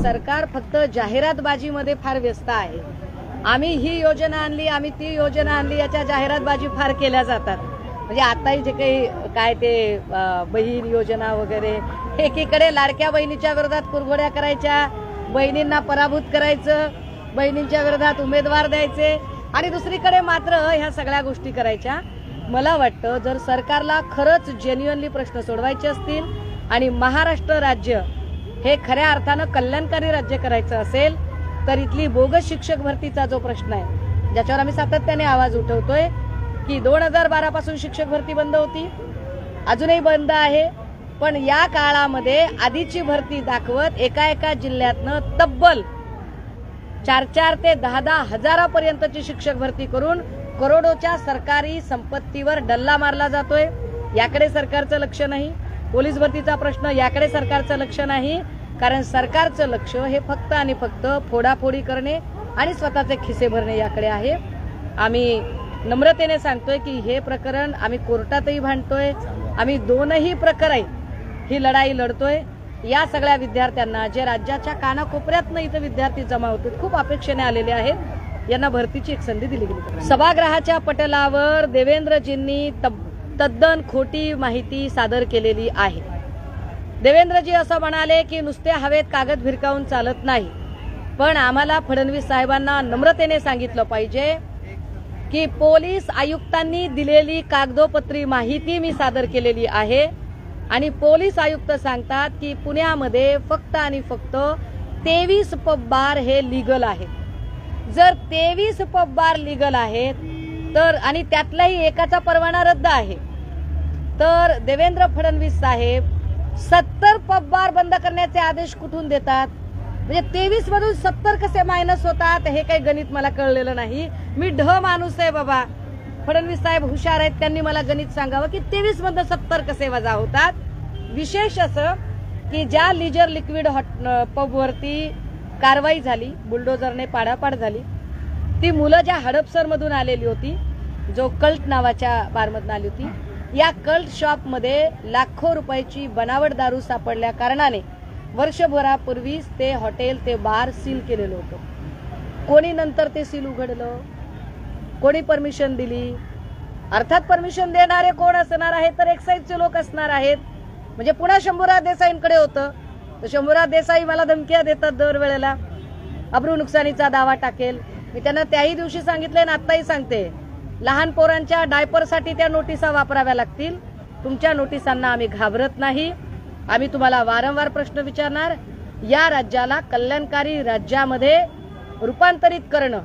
सरकार फक्त जाहिरातबाजीमध्ये फार व्यस्त आहे। आम्ही ही योजना आणली, आम्ही ती योजना आणली, याच्या जाहिरातबाजी फार केल्या जातात। म्हणजे आताही जे काही काय ते बहीण योजना वगैरे, एकीकडे लाडक्या बहिणीच्या विरोधात कुरघोड्या करायच्या, बहिणींना पराभूत करायचं, बहिणींच्या विरोधात उमेदवार द्यायचे, आणि दुसरीकडे मात्र ह्या सगळ्या गोष्टी करायच्या। मला वाटतं जर सरकारला खरंच जेन्युइनली प्रश्न सोडवायचे असतील आणि महाराष्ट्र राज्य हे खऱ्या अर्थानं कल्याणकारी राज्य करायचं असेल तर इथली बोगस शिक्षक भरतीचा जो प्रश्न आहे, ज्याच्यावर आम्ही सातत्याने आवाज उठवतोय की 2012 पासून शिक्षक भरती बंद होती, अजूनही बंद आहे, पण या काळामध्ये आधीची भरती दाखवत एका जिल्ह्यातनं तब्बल 4 ते 10 हजारापर्यंतची शिक्षक भरती करून करोडोच्या सरकारी संपत्तीवर डल्ला मारला जातोय। याकडे सरकारचं लक्ष नाही। पोलीस भरतीचा प्रश्न, याकडे सरकारचं लक्ष नाही, कारण सरकारचं लक्ष हे फक्त आणि फक्त फोडाफोडी करणे आणि स्वतःचे खिसे भरणे याकडे आहे। आम्ही नम्रतेने सांगतोय की हे प्रकरण आम्ही कोर्टातही भांडतोय, आम्ही दोनही प्रकारे ही लढाई लढतोय। या सगळ्या विद्यार्थ्यांना जे राज्याच्या कानाकोपऱ्यातनं इथं विद्यार्थी जमा होते, खूप अपेक्षेने आलेले आहेत, यांना भरतीची एक संधी दिली गेली। सभागृहाच्या पटलावर देवेंद्रजींनी तद्दन खोटी माहिती सादर केलेली आहे। देवेंद्रजी असं म्हणाले की नुसते हवेत कागद भिरकावून चालत नाही, पण आम्हाला फडणवीस साहेबांना नम्रतेने सांगितलं पाहिजे की पोलीस आयुक्तांनी दिलेली कागदोपत्री माहिती मी सादर केलेली आहे, आणि पोलीस आयुक्त सांगतात की पुण्यामध्ये फक्त आणि फक्त 23 पब बार हे लीगल आहेत। जर 23 पब बार लीगल आहेत तर, आणि त्यातलाही एकाचा परवाना रद्द आहे, तर देवेंद्र फडणवीस साहेब 70 पब बार बंद करण्याचे आदेश कुठून देतात? म्हणजे 23 मधून 70 कसे मायनस होतात हे काही गणित मला कळलेलं नाही। मी माणूस आहे बाबा, फडणवीस साहेब हुशार आहेत, त्यांनी मला गणित सांगावं की 23 मधून 70 कसे वजा होतात। विशेष असं की ज्या लीजर लिक्विड पबवरती कारवाई झाली, बुलडोजरने पाडापाड झाली, ती मुलं ज्या हडपसर मधून आलेली होती, जो कल्ट नावाच्या बारमधून आली होती, या कल्ट शॉपमध्ये लाखो रुपयाची बनावट दारू सापडल्या कारणाने वर्षभरापूर्वीच ते हॉटेल ते बार सील केलेलं होतं। कोणी नंतर ते सील उघडलं, कोणी परमिशन दिली? अर्थात परमिशन देणारे कोण असणार आहेत तर एक्साईजचे लोक असणार आहेत। म्हणजे पुन्हा शंभूराज देसाईंकडे होतं, तर शंभूराज देसाई मला धमक्या देतात दरवेळेला, अब्रू नुकसानीचा दावा टाकेल। मी त्यांना त्याही दिवशी सांगितले आणि आताही सांगते, लहान पोरांच्या डायपरसाठी त्या नोटिसा वापराव्या लागतील। तुमच्या नोटिसांना आम्ही घाबरत नाही। आम्ही तुम्हाला वारंवार प्रश्न विचारणार। या राज्याला कल्याणकारी राज्यामध्ये रूपांतरित करणं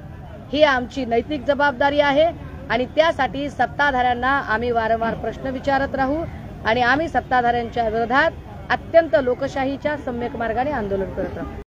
ही आमची नैतिक जबाबदारी आहे, आणि त्यासाठी सत्ताधाऱ्यांना आम्ही वारंवार प्रश्न विचारत राहू, आणि आम्ही सत्ताधाऱ्यांच्या विरोधात अत्यंत लोकशाहीच्या सम्यक मार्गाने आंदोलन करत राहू।